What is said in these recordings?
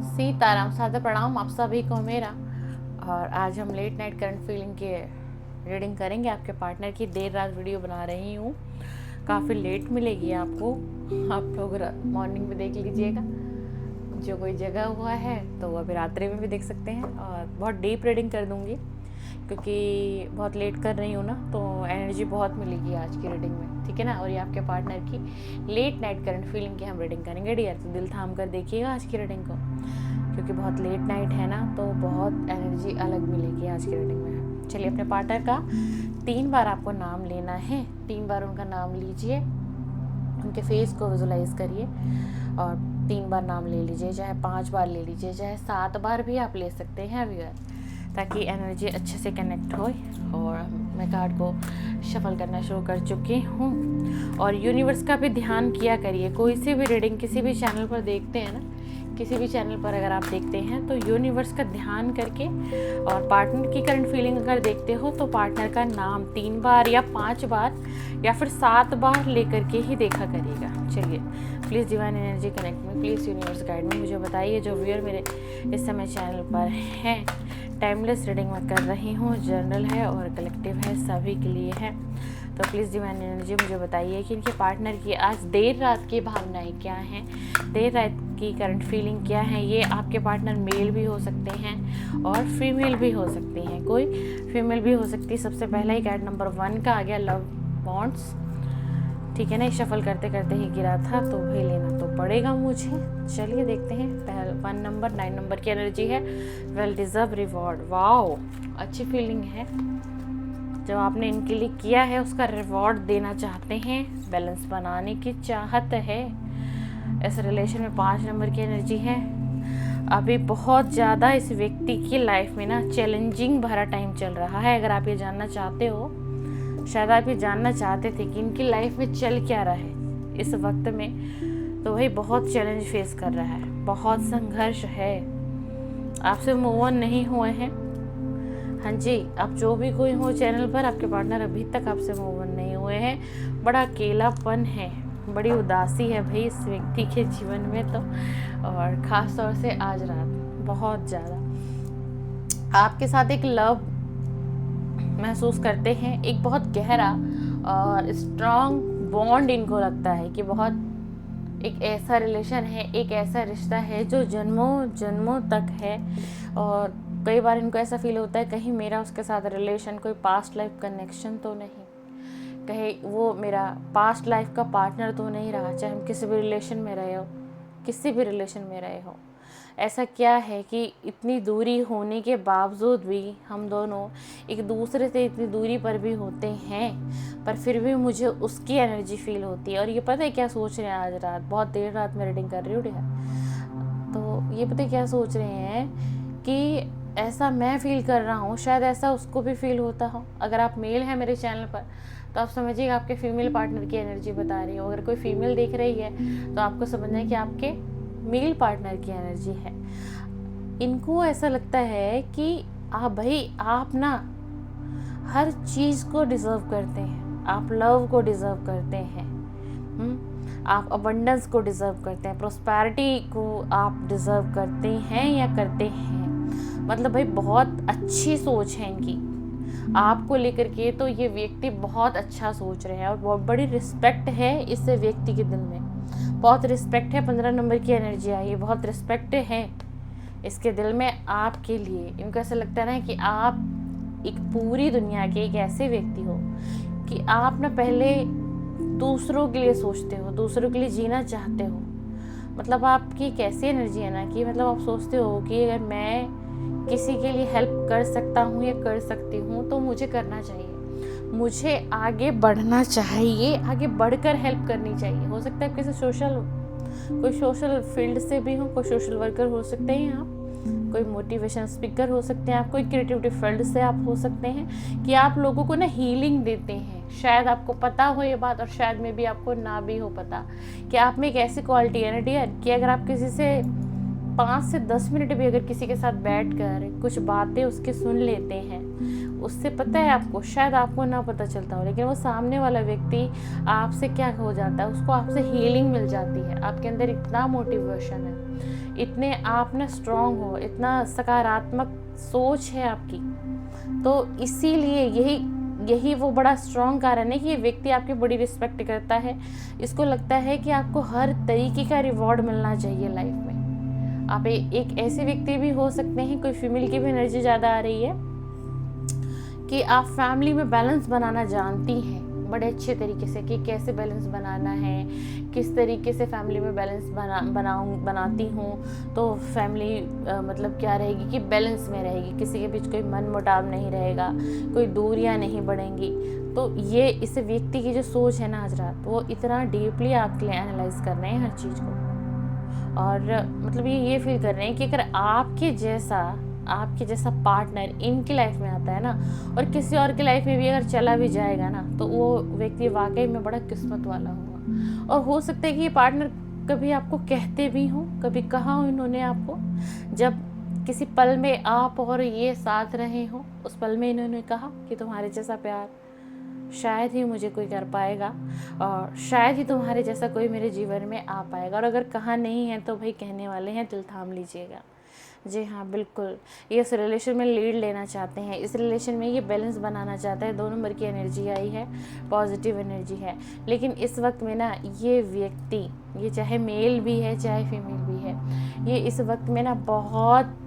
सीताराम सादर प्रणाम आप सभी को मेरा। और आज हम लेट नाइट करंट फीलिंग की रीडिंग करेंगे। आपके पार्टनर की देर रात वीडियो बना रही हूँ, काफ़ी लेट मिलेगी आपको। आप लोग मॉर्निंग में देख लीजिएगा, जो कोई जगह हुआ है तो वो अभी रात्रि में भी देख सकते हैं। और बहुत डीप रीडिंग कर दूँगी क्योंकि बहुत लेट कर रही हूँ ना, तो एनर्जी बहुत मिलेगी आज की रीडिंग में, ठीक है ना। और ये आपके पार्टनर की लेट नाइट करंट फीलिंग की हम रीडिंग करेंगे डियर, तो दिल थाम कर देखिएगा आज की रीडिंग को, क्योंकि बहुत लेट नाइट है ना, तो बहुत एनर्जी अलग मिलेगी आज की रीडिंग में। चलिए, अपने पार्टनर का 3 बार आपको नाम लेना है, 3 बार उनका नाम लीजिए, उनके फेस को विजुलाइज करिए और 3 बार नाम ले लीजिए, चाहे 5 बार ले लीजिए, चाहे 7 बार भी आप ले सकते हैं व्यूअर, ताकि एनर्जी अच्छे से कनेक्ट हो। और मैं कार्ड को शफल करना शुरू कर चुकी हूँ। और यूनिवर्स का भी ध्यान किया करिए, कोई सी भी रीडिंग किसी भी चैनल पर देखते हैं ना, किसी भी चैनल पर अगर आप देखते हैं तो यूनिवर्स का ध्यान करके और पार्टनर की करंट फीलिंग अगर देखते हो तो पार्टनर का नाम 3 बार या 5 बार या फिर 7 बार लेकर के ही देखा करिएगा। चलिए, प्लीज़ डिवाइन एनर्जी कनेक्ट में, प्लीज़ यूनिवर्स गाइड में मुझे बताइए, जो व्यूअर मेरे इस समय चैनल पर हैं। टाइमलेस रीडिंग मैं कर रही हूँ, जर्नल है और कलेक्टिव है, सभी के लिए है। तो प्लीज़ डिवाइन एनर्जी मुझे बताइए कि इनके पार्टनर की आज देर रात की भावनाएं क्या हैं, देर रात की करंट फीलिंग क्या है। ये आपके पार्टनर मेल भी हो सकते हैं और फीमेल भी हो सकती हैं, कोई फीमेल भी हो सकती है। सबसे पहला ही कार्ड नंबर 1 का आ गया, लव बॉन्ड्स, ठीक है ना। शफल करते करते ही गिरा था तो भाई लेना तो पड़ेगा मुझे। चलिए देखते हैं, पहला 1 नंबर 9 नंबर की एनर्जी है, वेल डिजर्व रिवॉर्ड। वाओ, अच्छी फीलिंग है, जो आपने इनके लिए किया है उसका रिवॉर्ड देना चाहते हैं, बैलेंस बनाने की चाहत है। इस रिलेशन में 5 नंबर की एनर्जी है। अभी बहुत ज़्यादा इस व्यक्ति की लाइफ में ना चैलेंजिंग भरा टाइम चल रहा है। अगर आप ये जानना चाहते हो, शायद आप ये जानना चाहते थे कि इनकी लाइफ में चल क्या रहा है इस वक्त में, तो वही बहुत चैलेंज फेस कर रहा है, बहुत संघर्ष है, आपसे मूव ऑन नहीं हुए हैं। हाँ जी, आप जो भी कोई हो चैनल पर, आपके पार्टनर अभी तक आपसे मूव ऑन नहीं हुए हैं। बड़ा अकेलापन है, बड़ी उदासी है भाई इस व्यक्ति के जीवन में तो, और ख़ास तौर से आज रात बहुत ज़्यादा आपके साथ एक लव महसूस करते हैं, एक बहुत गहरा और स्ट्रॉन्ग बॉन्ड इनको लगता है कि बहुत एक ऐसा रिलेशन है, एक ऐसा रिश्ता है जो जन्मों जन्मों तक है। और कई बार इनको ऐसा फील होता है कहीं मेरा उसके साथ रिलेशन कोई पास्ट लाइफ कनेक्शन तो नहीं, कहीं वो मेरा पास्ट लाइफ का पार्टनर तो नहीं रहा, चाहे हम किसी भी रिलेशन में रहे हो, किसी भी रिलेशन में रहे हो। ऐसा क्या है कि इतनी दूरी होने के बावजूद भी हम दोनों एक दूसरे से इतनी दूरी पर भी होते हैं, पर फिर भी मुझे उसकी एनर्जी फील होती है। और ये पता है क्या सोच रहे हैं, आज रात बहुत देर रात में रीडिंग कर रही हूँ, तो ये पता है क्या सोच रहे हैं कि ऐसा मैं फील कर रहा हूँ, शायद ऐसा उसको भी फील होता हो। अगर आप मेल हैं मेरे चैनल पर तो आप समझिएगा आपके फीमेल पार्टनर की एनर्जी बता रही हो। अगर कोई फीमेल देख रही है तो आपको समझना है कि आपके मेल पार्टनर की एनर्जी है। इनको ऐसा लगता है कि आप ना हर चीज़ को डिज़र्व करते हैं, आप लव को डिज़र्व करते हैं, आप अबंडेंस को डिज़र्व करते हैं, प्रोस्पैरिटी को आप डिज़र्व करते हैं या करते हैं। मतलब भाई बहुत अच्छी सोच है इनकी आपको लेकर के, तो ये व्यक्ति बहुत अच्छा सोच रहे हैं और बहुत बड़ी रिस्पेक्ट है इस व्यक्ति के दिल में, बहुत रिस्पेक्ट है। 15 नंबर की एनर्जी आई है, बहुत रिस्पेक्ट है इसके दिल में आपके लिए। इनको ऐसा लगता है ना कि आप एक पूरी दुनिया के एक ऐसे व्यक्ति हो कि आप ना पहले दूसरों के लिए सोचते हो, दूसरों के लिए जीना चाहते हो। मतलब आपकी एक ऐसी एनर्जी है ना कि मतलब आप सोचते हो कि अगर मैं किसी के लिए हेल्प कर सकता हूँ या कर सकती हूँ तो मुझे करना चाहिए, मुझे आगे बढ़ना चाहिए, आगे बढ़कर हेल्प करनी चाहिए। हो सकता है आप किसी कोई सोशल फील्ड से भी हो, कोई सोशल वर्कर हो सकते हैं आप, कोई मोटिवेशन स्पीकर हो सकते हैं आप, कोई क्रिएटिविटी फील्ड से आप हो सकते हैं कि आप लोगों को ना हीलिंग देते हैं। शायद आपको पता हो ये बात और शायद में भी आपको ना भी हो पता कि आप में एक ऐसी क्वालिटी है ना डियर, कि अगर आप किसी से 5 से 10 मिनट भी अगर किसी के साथ बैठ कर कुछ बातें उसके सुन लेते हैं, उससे पता है आपको, शायद आपको ना पता चलता हो, लेकिन वो सामने वाला व्यक्ति आपसे क्या हो जाता है, उसको आपसे हीलिंग मिल जाती है। आपके अंदर इतना मोटिवेशन है, इतने आप ना स्ट्रांग हो, इतना सकारात्मक सोच है आपकी, तो इसीलिए यही वो बड़ा स्ट्रॉन्ग कारण है कि ये व्यक्ति आपकी बड़ी रिस्पेक्ट करता है। इसको लगता है कि आपको हर तरीके का रिवॉर्ड मिलना चाहिए लाइफ में। आप एक ऐसे व्यक्ति भी हो सकते हैं, कोई फीमेल की भी एनर्जी ज़्यादा आ रही है, कि आप फैमिली में बैलेंस बनाना जानती हैं बड़े अच्छे तरीके से, कि कैसे बैलेंस बनाना है, किस तरीके से फैमिली में बैलेंस बनाती हूँ तो फैमिली मतलब क्या रहेगी कि बैलेंस में रहेगी, किसी के बीच कोई मन मुटाव नहीं रहेगा, कोई दूरियाँ नहीं बढ़ेंगी। तो ये इस व्यक्ति की जो सोच है ना आज रात, वो इतना डीपली आपके लिए एनालाइज कर रहे हैं हर चीज़ को, और मतलब ये फील कर रहे हैं कि अगर आपके जैसा पार्टनर इनकी लाइफ में आता है ना, और किसी और की लाइफ में भी अगर चला भी जाएगा ना, तो वो व्यक्ति वाकई में बड़ा किस्मत वाला होगा। और हो सकता है कि ये पार्टनर कभी आपको कहते भी हों, कभी कहा हो इन्होंने आपको, जब किसी पल में आप और ये साथ रहे हों, उस पल में इन्होंने कहा कि तुम्हारे जैसा प्यार शायद ही मुझे कोई कर पाएगा, और शायद ही तुम्हारे जैसा कोई मेरे जीवन में आ पाएगा। और अगर कहा नहीं है तो भाई कहने वाले हैं, दिल थाम लीजिएगा। जी हाँ, बिल्कुल, ये इस रिलेशन में लीड लेना चाहते हैं, इस रिलेशन में ये बैलेंस बनाना चाहता है। 2 नंबर की एनर्जी आई है, पॉजिटिव एनर्जी है, लेकिन इस वक्त में ना ये व्यक्ति, ये चाहे मेल भी है चाहे फीमेल भी है, ये इस वक्त में ना बहुत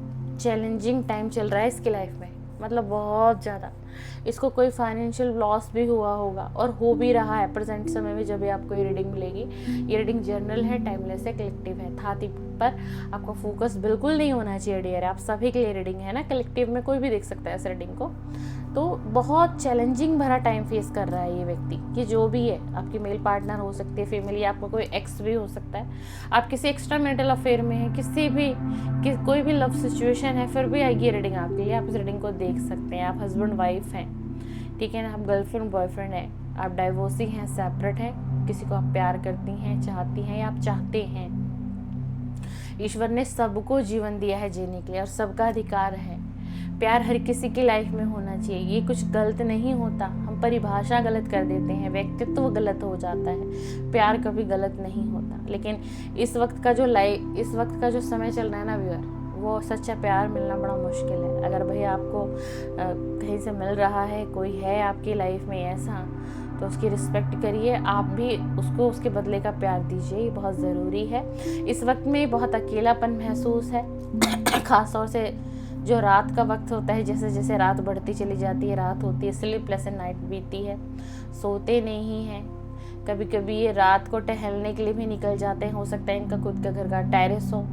चैलेंजिंग टाइम चल रहा है इसकी लाइफ में, मतलब बहुत ज़्यादा। इसको कोई फाइनेंशियल लॉस भी हुआ होगा, और हो भी रहा है प्रेजेंट समय में। जब भी आपको ये रीडिंग मिलेगी, ये रीडिंग जर्नल है, टाइमलेस है, कलेक्टिव है, थाती पर आपका फोकस बिल्कुल नहीं होना चाहिए डियर। आप सभी के लिए रीडिंग है ना, कलेक्टिव में कोई भी देख सकता है इस रीडिंग को। तो बहुत चैलेंजिंग भरा टाइम फेस कर रहा है ये व्यक्ति, कि जो भी है, आपकी मेल पार्टनर हो सकती है, फीमेल, या आपका कोई एक्स भी हो सकता है, आप किसी एक्स्ट्रा मैरिटल अफेयर में है, कोई भी लव सिचुएशन है, फिर भी आएगी रीडिंग आपके लिए। आप इस रीडिंग को देख सकते हैं। आप हस्बैंड वाइफ हैं, ठीक है ना, आप गर्लफ्रेंड बॉयफ्रेंड है, आप डाइवोर्सी हैं, सेपरेट है, किसी को आप प्यार करती हैं, चाहती हैं, या आप चाहते हैं। ईश्वर ने सबको जीवन दिया है जीने के लिए, और सबका अधिकार है। प्यार हर किसी की लाइफ में होना चाहिए, ये कुछ गलत नहीं होता। हम परिभाषा गलत कर देते हैं, व्यक्तित्व गलत हो जाता है, प्यार कभी गलत नहीं होता। लेकिन इस वक्त का जो समय चल रहा है ना व्यूअर, वो सच्चा प्यार मिलना बड़ा मुश्किल है। अगर भाई आपको कहीं से मिल रहा है, कोई है आपकी लाइफ में ऐसा, तो उसकी रिस्पेक्ट करिए, आप भी उसको उसके बदले का प्यार दीजिए, ये बहुत ज़रूरी है। इस वक्त में बहुत अकेलापन महसूस है, ख़ास तौर से जो रात का वक्त होता है, जैसे जैसे रात बढ़ती चली जाती है, रात होती है, स्लीपलेस नाइट बीतती है, सोते नहीं हैं। कभी कभी ये रात को टहलने के लिए भी निकल जाते हैं, हो सकता है इनका खुद का घर का टेरेस हो,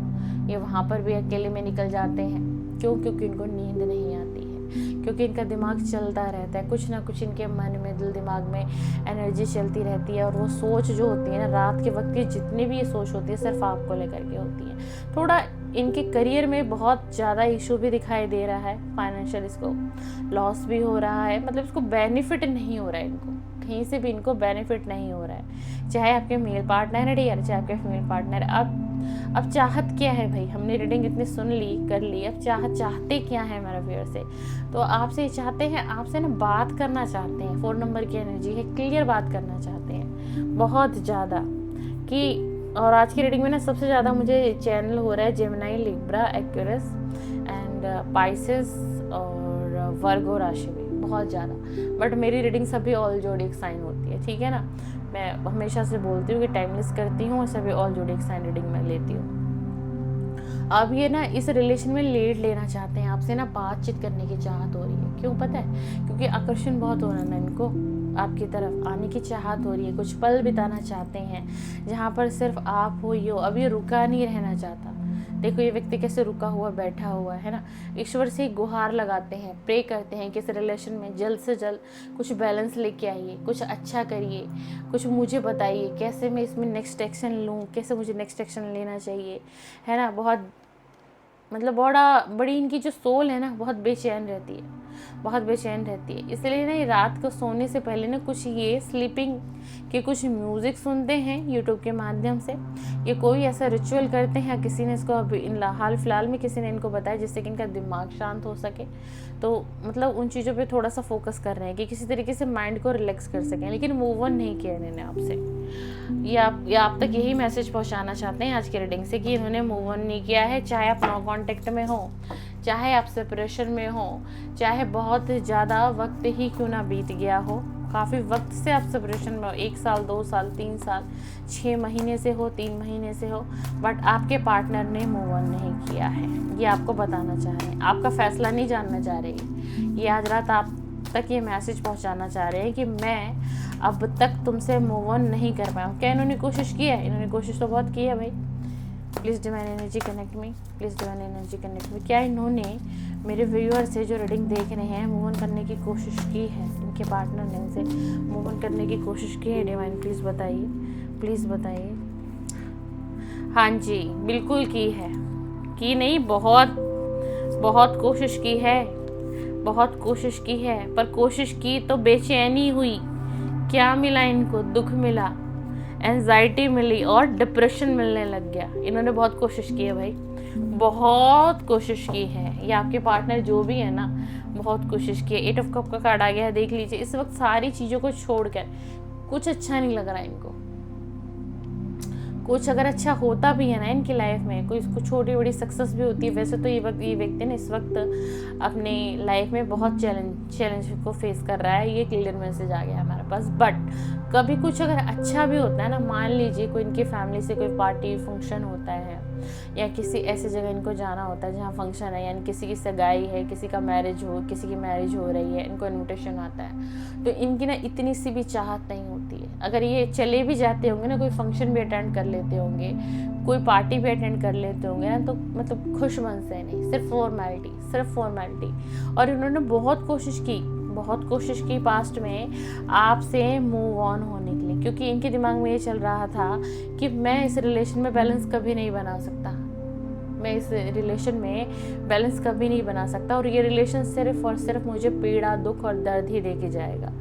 ये वहाँ पर भी अकेले में निकल जाते हैं। क्यों? क्योंकि इनको नींद नहीं आती है, क्योंकि इनका दिमाग चलता रहता है, कुछ ना कुछ इनके मन में, दिल दिमाग में एनर्जी चलती रहती है। और वो सोच जो होती है ना रात के वक्त की, जितनी भी ये सोच होती है सिर्फ आपको लेकर के होती है। थोड़ा इनके करियर में बहुत ज़्यादा इशू भी दिखाई दे रहा है, फाइनेंशियल इसको लॉस भी हो रहा है, मतलब इसको बेनिफिट नहीं हो रहा है, इनको कहीं से भी इनको बेनिफिट नहीं हो रहा है, चाहे आपके मेल पार्टनर है डियर, चाहे आपके फीमेल पार्टनर। अब चाहत क्या है भाई? हमने रीडिंग इतनी सुन ली, कर ली, अब चाहते क्या है हमारा व्यूअर से? तो आपसे चाहते हैं, आपसे ना बात करना चाहते हैं। 4 नंबर की एनर्जी है, क्लियर बात करना चाहते हैं बहुत ज़्यादा कि। और आज की रीडिंग में ना सबसे ज़्यादा मुझे चैनल हो रहा है Gemini, Libra, Aquarius and Pisces और वर्गो राशि में बहुत ज़्यादा। बट मेरी रीडिंग सभी ऑल जोडिक साइन होती है, ठीक है ना। मैं हमेशा से बोलती हूँ कि टाइमलेस करती हूँ और सभी ऑल जोडिक साइन रीडिंग में लेती हूँ। अब ये ना इस रिलेशन में लीड लेना चाहते हैं, आपसे ना बातचीत करने की चाहत हो रही है। क्यों पता है? क्योंकि आकर्षण बहुत हो रहा है ना इनको, आपकी तरफ आने की चाहत हो रही है। कुछ पल बिताना चाहते हैं जहाँ पर सिर्फ आप हो, ये हो। अब ये रुका नहीं रहना चाहता। देखो ये व्यक्ति कैसे रुका हुआ बैठा हुआ है ना। ईश्वर से गुहार लगाते हैं, प्रे करते हैं कि इस रिलेशन में जल्द से जल्द कुछ बैलेंस लेके आइए, कुछ अच्छा करिए, कुछ मुझे बताइए कैसे मैं इसमें नेक्स्ट एक्शन लूँ, कैसे मुझे नेक्स्ट एक्शन लेना चाहिए, है ना। बहुत मतलब बड़ी इनकी जो सोल है ना बहुत बेचैन रहती है। बहुत बेचैन रहती है। इसलिए ना रात को सोने से पहले ना कुछ ये स्लीपिंग के कुछ म्यूज़िक सुनते हैं यूट्यूब के माध्यम से, या कोई ऐसा रिचुअल करते हैं, किसी ने इसको अभी हाल फिलहाल में किसी ने इनको बताया जिससे कि इनका दिमाग शांत हो सके। तो मतलब उन चीज़ों पे थोड़ा सा फोकस कर रहे हैं कि किसी तरीके से माइंड को रिलैक्स कर सकें, लेकिन मूव ऑन नहीं किया इन्होंने आपसे। ये आप तक यही मैसेज पहुंचाना चाहते हैं आज की रीडिंग से कि इन्होंने मूव ऑन नहीं किया है, चाहे आप नो कॉन्टेक्ट में हो, चाहे आप सेपरेशन में हो, चाहे बहुत ज़्यादा वक्त ही क्यों ना बीत गया हो। काफ़ी वक्त से आप सेपरेशन में हो, 1 साल 2 साल 3 साल 6 महीने से हो, 3 महीने से हो, बट आपके पार्टनर ने मूव ऑन नहीं किया है। ये आपको बताना चाह रहे हैं, आपका फैसला नहीं जानना चाह रहे। ये आज रात आप तक ये मैसेज पहुंचाना चाह रहे हैं कि मैं अब तक तुमसे मूव ऑन नहीं कर पाया हूँ। क्या इन्होंने कोशिश की है? इन्होंने कोशिश तो बहुत की है भाई। Please divine energy connect me, please divine energy connect me. क्या इन्होंने मेरे व्यूअर से जो रीडिंग देख रहे हैं मूव ऑन करने की कोशिश की है? इनके पार्टनर ने इनसे मूव ऑन करने की कोशिश की है? डिवाइन प्लीज़ बताइए, प्लीज़ बताइए। हाँ जी, बिल्कुल की है। की नहीं, बहुत बहुत कोशिश की है, बहुत कोशिश की है, पर कोशिश की तो बेचैनी हुई। क्या मिला इनको? दुख मिला, एंजाइटी मिली और डिप्रेशन मिलने लग गया। इन्होंने बहुत कोशिश की है भाई, बहुत कोशिश की है। ये आपके पार्टनर जो भी है ना, बहुत कोशिश की है। 8 ऑफ कप का कार्ड आ गया है, देख लीजिए। इस वक्त सारी चीज़ों को छोड़कर कुछ अच्छा नहीं लग रहा है इनको। कुछ अगर अच्छा होता भी है ना इनकी लाइफ में, कोई कुछ छोटी बड़ी सक्सेस भी होती है, वैसे तो ये व्यक्ति ना इस वक्त अपने लाइफ में बहुत चैलेंज को फेस कर रहा है। ये क्लियर मैसेज आ गया हमारे पास। बट कभी कुछ अगर अच्छा भी होता है ना, मान लीजिए कोई इनकी फैमिली से कोई पार्टी फंक्शन होता है, या किसी ऐसी जगह इनको जाना होता है जहाँ फंक्शन है, यानी किसी की सगाई है, किसी का मैरिज हो, किसी की मैरिज हो रही है, इनको इन्विटेशन आता है, तो इनकी ना इतनी सी भी चाहत नहीं होती है। अगर ये चले भी जाते होंगे ना, कोई फंक्शन भी अटेंड कर लेते होंगे, कोई पार्टी भी अटेंड कर लेते होंगे ना, तो मतलब खुश मन से नहीं, सिर्फ फॉर्मेलिटी। और इन्होंने बहुत कोशिश की पास्ट में आपसे मूव ऑन होने के लिए, क्योंकि इनके दिमाग में ये चल रहा था कि मैं इस रिलेशन में बैलेंस कभी नहीं बना सकता, और ये रिलेशन सिर्फ और सिर्फ मुझे पीड़ा, दुख और दर्द ही दे के जाएगा।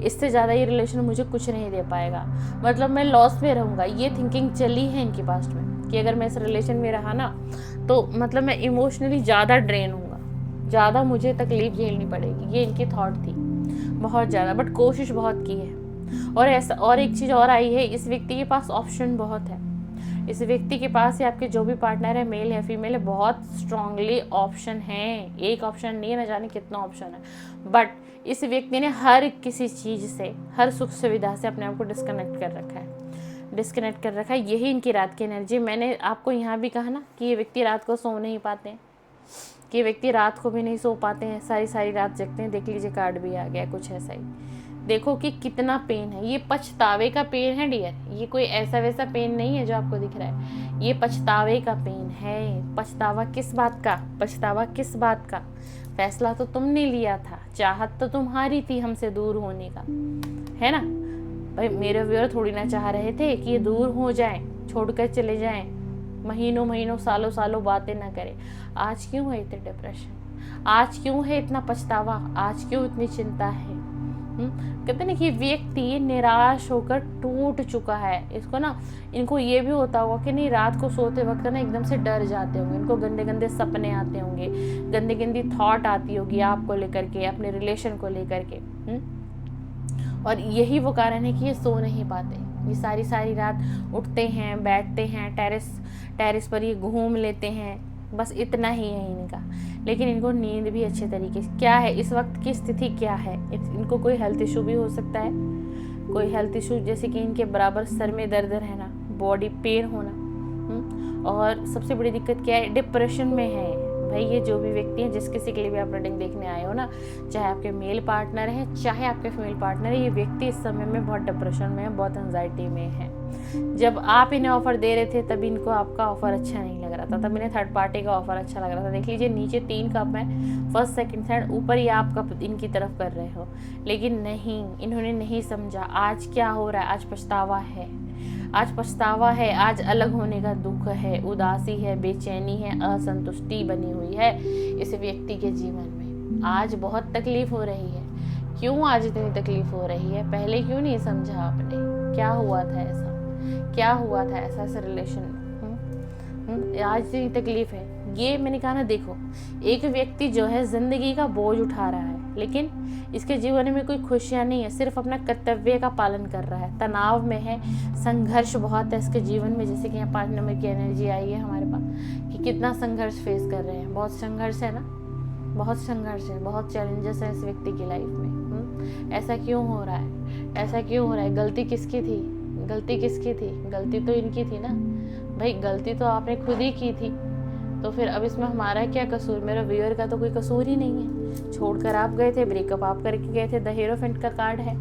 इससे ज़्यादा ये रिलेशन मुझे कुछ नहीं दे पाएगा, मतलब मैं लॉस में रहूँगा। ये थिंकिंग चली है इनकी पास्ट में कि अगर मैं इस रिलेशन में रहा ना, तो मतलब मैं इमोशनली ज़्यादा ड्रेन हूँगा, ज़्यादा मुझे तकलीफ झेलनी पड़ेगी। ये इनकी थॉट थी बहुत ज़्यादा, बट कोशिश बहुत की है। और ऐसा, और एक चीज़ और आई है, इस व्यक्ति के पास ऑप्शन बहुत है। इस व्यक्ति के पास या आपके जो भी पार्टनर है, मेल है फीमेल है, बहुत स्ट्रांगली ऑप्शन है। एक ऑप्शन नहीं है, ना जाने कितना ऑप्शन है। बट इस व्यक्ति ने हर किसी चीज़ से, हर सुख सुविधा से अपने आप को डिस्कनेक्ट कर रखा है। यही इनकी रात की एनर्जी। मैंने आपको यहाँ भी कहा ना कि ये व्यक्ति रात को सो नहीं पाते हैं, कि ये व्यक्ति रात को भी नहीं सो पाते हैं, सारी रात जगते हैं। देख लीजिए, कार्ड भी आ गया कुछ ऐसा ही। देखो कि कितना पेन है, ये पछतावे का पेन है डियर। ये कोई ऐसा वैसा पेन नहीं है जो आपको दिख रहा है, ये पछतावे का पेन है। पछतावा किस बात का? फैसला तो तुमने लिया था, चाहत तो तुम्हारी थी हमसे दूर होने का, है ना भाई। मेरे व्यूअर थोड़ी ना चाह रहे थे कि ये दूर हो जाएं, छोड़कर चले जाएं, महीनों सालों बातें ना करें। आज क्यों है इतने डिप्रेशन? आज क्यों है इतना पछतावा? आज क्यों इतनी चिंता है? कहते ना कि व्यक्ति निराश होकर टूट चुका है। इसको ना, इनको ये भी होता होगा कि नहीं, रात को सोते वक्त ना एकदम से डर जाते होंगे, इनको गंदे सपने आते होंगे, गंदी थॉट आती होगी आपको लेकर के, अपने रिलेशन को लेकर के। और यही वो कारण है कि ये सो नहीं पाते। ये सारी रात उठते हैं, बैठते हैं, टेरेस पर ये घूम लेते हैं, बस इतना ही है इनका। लेकिन इनको नींद भी अच्छे तरीके से, क्या है इस वक्त की स्थिति क्या है, इनको कोई हेल्थ इशू भी हो सकता है। कोई हेल्थ इशू जैसे कि इनके बराबर सर में दर्द रहना, बॉडी पेन होना, और सबसे बड़ी दिक्कत क्या है, डिप्रेशन में है भाई। ये जो भी व्यक्ति है, जिस किसी के लिए भी आप रीडिंग देखने आए हो ना, चाहे आपके मेल पार्टनर है, चाहे आपके फीमेल पार्टनर है, ये व्यक्ति इस समय में बहुत डिप्रेशन में है, बहुत एंजाइटी में है। जब आप इन्हें ऑफर दे रहे थे तब इनको आपका ऑफर अच्छा नहीं लग रहा था, तब इन्हें थर्ड पार्टी का ऑफर अच्छा लग रहा था। देख लीजिए, नीचे 3 कप है, फर्स्ट सेकंड थर्ड, ऊपर ही आप कप इनकी तरफ कर रहे हो, लेकिन नहीं, इन्होंने नहीं समझा। आज क्या हो रहा है? आज पछतावा है, आज अलग होने का दुख है, उदासी है, बेचैनी है, असंतुष्टि बनी हुई है इस व्यक्ति के जीवन में। आज बहुत तकलीफ हो रही है। क्यों आज इतनी तकलीफ हो रही है? पहले क्यों नहीं समझा आपने? क्या हुआ था ऐसा? क्या हुआ था ऐसा इस रिलेशन में? आज इतनी तकलीफ है। ये मैंने कहा ना, देखो, एक व्यक्ति जो है जिंदगी का बोझ उठा रहा है, लेकिन इसके जीवन में कोई खुशियाँ नहीं है, सिर्फ अपना कर्तव्य का पालन कर रहा है, तनाव में है, संघर्ष बहुत है इसके जीवन में। जैसे कि यहाँ 5 नंबर की एनर्जी आई है हमारे पास कि कितना संघर्ष फेस कर रहे हैं। बहुत संघर्ष है ना, बहुत संघर्ष है, बहुत चैलेंजेस है इस व्यक्ति की लाइफ में। ऐसा क्यों हो रहा है? ऐसा क्यों हो रहा है? गलती किसकी थी? गलती किसकी थी? गलती तो इनकी थी ना भाई, गलती तो आपने खुद ही की थी। तो फिर अब इसमें हमारा क्या कसूर? मेरा व्यूअर का तो कोई कसूर ही नहीं है। छोड़कर आप गए थे, ब्रेकअप आप करके गए थे। द हीरो ऑफ पेंट का कार्ड है।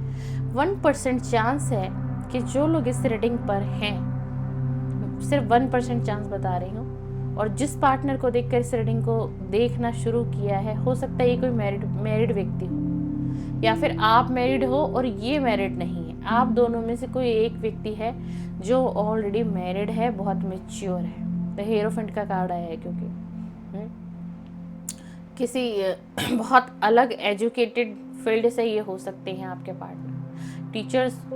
1% चांस है कि जो लोग इस रीडिंग पर हैं, सिर्फ 1% चांस बता रही हूँ, और जिस पार्टनर को देखकर इस रीडिंग को देखना शुरू किया है, हो सकता है ये कोई मैरिड व्यक्ति हो, या फिर आप मैरिड हो और ये मैरिड नहीं है। आप दोनों में से कोई एक व्यक्ति है जो ऑलरेडी मैरिड है, बहुत मैच्योर है। द हीरो ऑफ पेंट का कार्ड आया है क्योंकि किसी बहुत अलग एजुकेटेड फील्ड से ये हो सकते हैं आपके पार्टनर।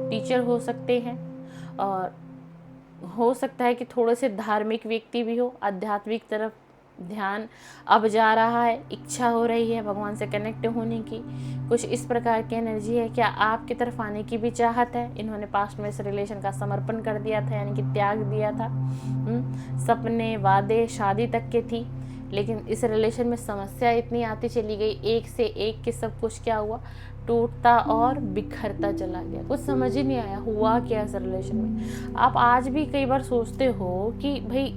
टीचर हो सकते हैं, और हो सकता है कि थोड़े से धार्मिक व्यक्ति भी हो। आध्यात्मिक तरफ ध्यान अब जा रहा है, इच्छा हो रही है भगवान से कनेक्ट होने की। कुछ इस प्रकार की एनर्जी है। क्या आपकी तरफ आने की भी चाहत है? इन्होंने पास्ट में इस रिलेशन का समर्पण कर दिया था, यानी कि त्याग दिया था। सपने, वादे, शादी तक के थी, लेकिन इस रिलेशन में समस्या इतनी आती चली गई, एक से एक कि सब कुछ क्या हुआ, टूटता और बिखरता चला गया। कुछ समझ ही नहीं आया हुआ क्या इस रिलेशन में। आप आज भी कई बार सोचते हो कि भाई,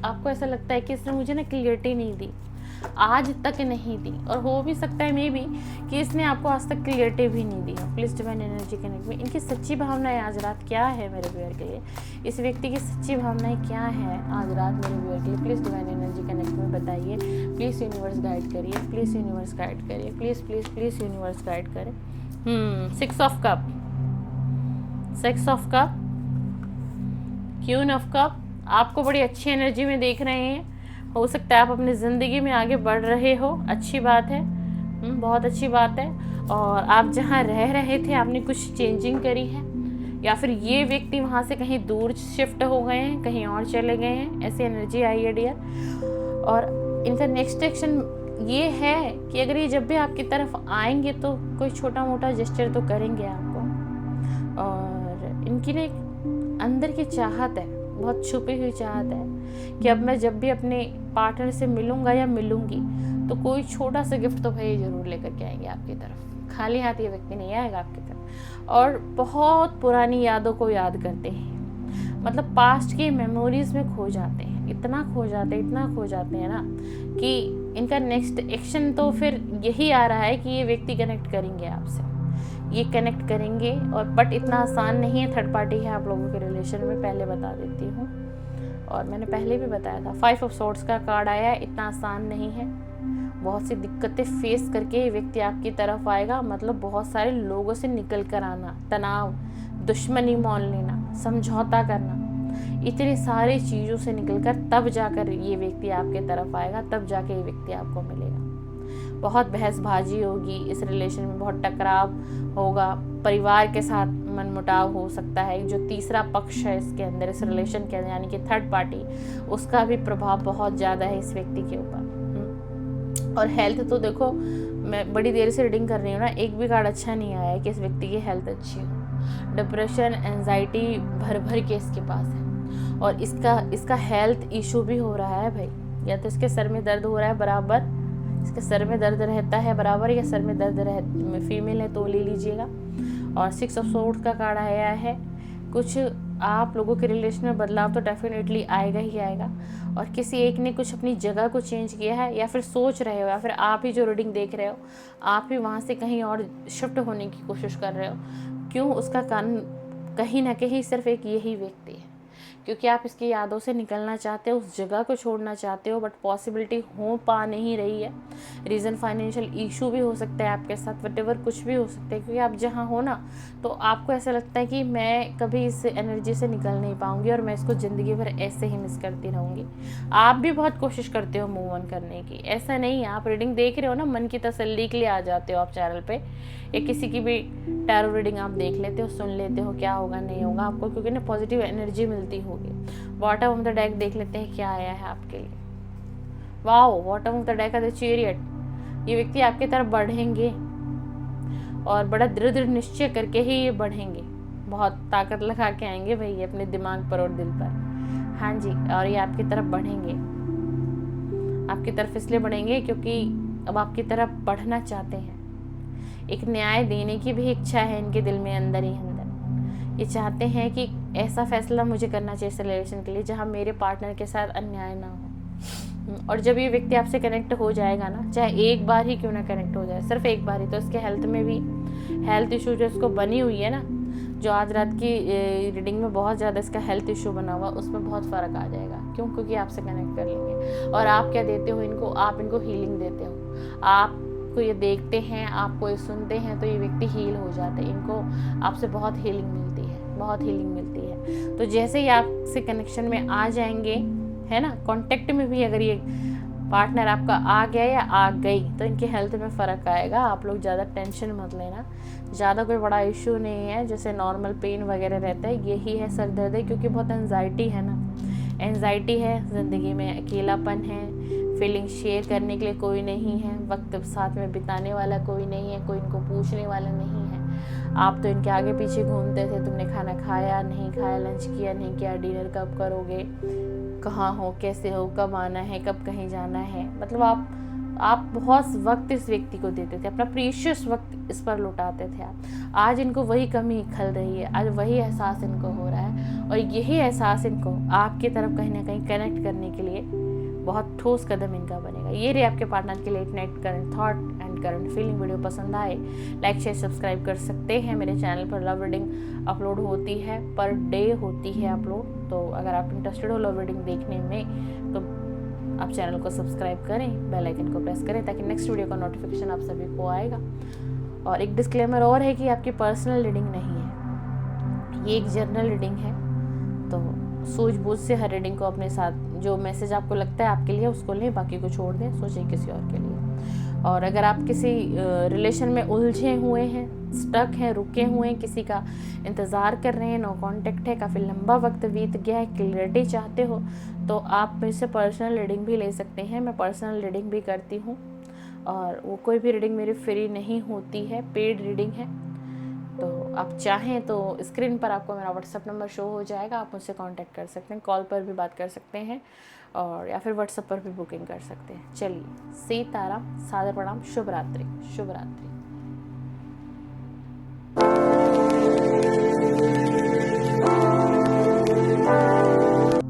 आपको ऐसा लगता है कि इसने मुझे ना क्लियरिटी नहीं दी, आज तक नहीं दी, और हो भी सकता है मे बी कि इसने आपको आज तक क्लियरिटी भी नहीं दी है। प्लीज़ डिवाइन एनर्जी कनेक्ट में इनकी सच्ची भावनाएं आज रात क्या है मेरे व्यूअर के लिए? इस व्यक्ति की सच्ची भावनाएं क्या है आज रात मेरे व्यूअर के लिए? प्लीज़ डिवाइन एनर्जी कनेक्ट में बताइए। प्लीज़ यूनिवर्स गाइड करिए, प्लीज़ यूनिवर्स गाइड करिए, please please please universe guide करें। 6 of cup, 6 of cup, queen of cup. आपको बड़ी अच्छी एनर्जी में देख रहे हैं। हो सकता है आप अपनी ज़िंदगी में आगे बढ़ रहे हो, अच्छी बात है, बहुत अच्छी बात है। और आप जहाँ रह रहे थे आपने कुछ चेंजिंग करी है, या फिर ये व्यक्ति वहाँ से कहीं दूर शिफ्ट हो गए हैं, कहीं और चले गए हैं, ऐसी एनर्जी आई है डियर। और इनका नेक्स्ट एक्शन ये है कि अगर ये जब भी आपकी तरफ आएंगे तो कोई छोटा मोटा जेस्चर तो करेंगे आपको। और इनकी ना एक अंदर की चाहत है, बहुत छुपी हुई चाहत है कि अब मैं जब भी अपने पार्टनर से मिलूंगा या मिलूंगी तो कोई छोटा सा गिफ्ट तो भाई ज़रूर लेकर के आएंगे आपकी तरफ। खाली हाथ ये व्यक्ति नहीं आएगा आपकी तरफ। और बहुत पुरानी यादों को याद करते हैं, मतलब पास्ट की मेमोरीज में खो जाते हैं, इतना खो जाते हैं ना कि इनका नेक्स्ट एक्शन तो फिर यही आ रहा है कि ये व्यक्ति कनेक्ट करेंगे आपसे, ये कनेक्ट करेंगे। और बट इतना आसान नहीं है, थर्ड पार्टी है आप लोगों के रिलेशन में, पहले बता देती हूँ, और मैंने पहले भी बताया था। 5 ऑफ सोर्ड्स का कार्ड आया है, इतना आसान नहीं है। बहुत सी दिक्कतें फेस करके ये व्यक्ति आपकी तरफ आएगा, मतलब बहुत सारे लोगों से निकल कर आना, तनाव, दुश्मनी मान लेना, समझौता करना, इतनी सारी चीज़ों से निकलकर तब जाकर ये व्यक्ति आपके तरफ आएगा, तब जाके ये व्यक्ति आपको मिलेगा। बहुत बहसबाजी होगी इस रिलेशन में, बहुत टकराव होगा, परिवार के साथ मनमुटाव हो सकता है। जो तीसरा पक्ष है इसके अंदर, इस रिलेशन के अंदर, यानी कि थर्ड पार्टी, उसका भी प्रभाव बहुत ज़्यादा है इस व्यक्ति के ऊपर। और हेल्थ तो देखो, मैं बड़ी देर से रीडिंग कर रही हूँ ना, एक भी कार्ड अच्छा नहीं आया है कि इस व्यक्ति की हेल्थ अच्छी हो। डिप्रेशन, एंजाइटी भर के इसके पास है, और इसका हेल्थ इशू भी हो रहा है भाई। या तो इसके सर में दर्द हो रहा है बराबर, इसके सर में दर्द रहता है बराबर, या सर में दर्द फीमेल है तो ले लीजिएगा। और 6 ऑफ सोर्ड्स का कार्ड आया है। कुछ आप लोगों के रिलेशन में बदलाव तो डेफिनेटली आएगा ही आएगा, और किसी एक ने कुछ अपनी जगह को चेंज किया है, या फिर सोच रहे हो, या फिर आप ही जो रीडिंग देख रहे हो आप ही वहाँ से कहीं और शिफ्ट होने की कोशिश कर रहे हो। क्यों? उसका कारण कहीं ना कहीं सिर्फ एक यही व्यक्ति है क्योंकि आप इसकी यादों से निकलना चाहते हो, उस जगह को छोड़ना चाहते हो, बट पॉसिबिलिटी हो पा नहीं रही है। रीज़न फाइनेंशियल इशू भी हो सकता है आपके साथ, वटेवर कुछ भी हो सकता है, क्योंकि आप जहाँ हो ना तो आपको ऐसा लगता है कि मैं कभी इस एनर्जी से निकल नहीं पाऊंगी और मैं इसको ज़िंदगी भर ऐसे ही मिस करती रहूँगी। आप भी बहुत कोशिश करते हो मूव ऑन करने की, ऐसा नहीं है। आप रीडिंग देख रहे हो ना, मन की तसल्ली के लिए आ जाते हो आप चैनल पे, या किसी की भी टैरो रीडिंग आप देख लेते हो, सुन लेते हो, क्या होगा नहीं होगा आपको, क्योंकि ना पॉजिटिव एनर्जी मिलती होगी। बॉटम ऑफ द डेक देख लेते हैं क्या आया है आपके लिए। Wow, bottom of the deck है द चैरियट। ये व्यक्ति आपकी तरफ बढ़ेंगे और बड़ा दृढ़ निश्चय करके ही ये बढ़ेंगे, बहुत ताकत लगा के आएंगे भाई अपने दिमाग पर और दिल पर। हाँ जी, और ये आपकी तरफ बढ़ेंगे। आपकी तरफ इसलिए बढ़ेंगे क्योंकि अब आपकी तरफ बढ़ना चाहते हैं। एक न्याय देने की भी इच्छा है इनके दिल में, अंदर ही अंदर। ये चाहते हैं कि ऐसा फैसला मुझे करना चाहिए इस रिलेशन के लिए जहाँ मेरे पार्टनर के साथ अन्याय ना हो। और जब ये व्यक्ति आपसे कनेक्ट हो जाएगा ना, चाहे एक बार ही क्यों ना कनेक्ट हो जाए, सिर्फ एक बार ही, तो इसके हेल्थ में भी, हेल्थ इशू जो इसको बनी हुई है ना, जो आज रात की रीडिंग में बहुत ज़्यादा इसका हेल्थ इशू बना हुआ, उसमें बहुत फ़र्क आ जाएगा। क्यों? क्योंकि आपसे कनेक्ट कर लेंगे। और आप क्या देते हो इनको? आप इनको हीलिंग देते हो। आपको ये देखते हैं, आपको ये सुनते हैं, तो ये व्यक्ति हील हो जाते हैं। इनको आपसे बहुत हीलिंग मिलती है, बहुत हीलिंग मिलती है। तो जैसे ही आपसे कनेक्शन में आ जाएंगे, है ना, कांटेक्ट में भी अगर ये पार्टनर आपका आ गया या आ गई, तो इनके हेल्थ में फ़र्क आएगा। आप लोग ज़्यादा टेंशन मत लेना, ज़्यादा कोई बड़ा इशू नहीं है, जैसे नॉर्मल पेन वगैरह रहता है यही है, सर दर्द है, क्योंकि बहुत एंजाइटी है ना, एंजाइटी है ज़िंदगी में, अकेलापन है, फीलिंग शेयर करने के लिए कोई नहीं है, वक्त साथ में बिताने वाला कोई नहीं है, कोई इनको पूछने वाला नहीं है। आप तो इनके आगे पीछे घूमते थे, तुमने खाना खाया नहीं खाया, लंच किया नहीं किया, डिनर कब करोगे, कहाँ हो, कैसे हो, कब आना है, कब कहीं जाना है। मतलब आप बहुत वक्त इस व्यक्ति को देते थे, अपना प्रीशियस वक्त इस पर लुटाते थे आप। आज इनको वही कमी खल रही है, आज वही एहसास इनको हो रहा है, और यही एहसास इनको आपकी तरफ कहीं ना कहीं कनेक्ट करने के लिए बहुत ठोस कदम इनका बनेगा। ये रहे आपके पार्टनर के late night current thought and current feeling. Video पसंद आए लाइक शेयर सब्सक्राइब कर सकते हैं। मेरे चैनल पर लव रीडिंग अपलोड होती है, पर डे होती है अपलोड। तो अगर आप इंटरेस्टेड हो लव रीडिंग देखने में, तो आप चैनल को सब्सक्राइब करें, बेल आइकन को प्रेस करें, ताकि नेक्स्ट वीडियो का नोटिफिकेशन आप सभी को आएगा। और एक डिस्क्लेमर और है कि आपकी पर्सनल रीडिंग नहीं है, ये एक जनरल रीडिंग है। तो सूझबूझ से हर रीडिंग को अपने साथ, जो मैसेज आपको लगता है आपके लिए उसको लें, बाकी को छोड़ दें, सोचें किसी और के लिए। और अगर आप किसी रिलेशन में उलझे हुए हैं, स्टक हैं, रुके हुए हैं, किसी का इंतज़ार कर रहे हैं, नो कांटेक्ट है, काफ़ी लंबा वक्त बीत गया है, क्लियरिटी चाहते हो, तो आप मेरे से पर्सनल रीडिंग भी ले सकते हैं। मैं पर्सनल रीडिंग भी करती हूँ, और वो कोई भी रीडिंग मेरी फ्री नहीं होती है, पेड रीडिंग है। तो आप चाहें तो स्क्रीन पर आपको मेरा व्हाट्सअप नंबर शो हो जाएगा, आप मुझसे कांटेक्ट कर सकते हैं, कॉल पर भी बात कर सकते हैं, और या फिर व्हाट्सएप पर भी बुकिंग कर सकते हैं। चलिए, सीताराम, सादर प्रणाम, शुभ रात्रि, शुभ रात्रि।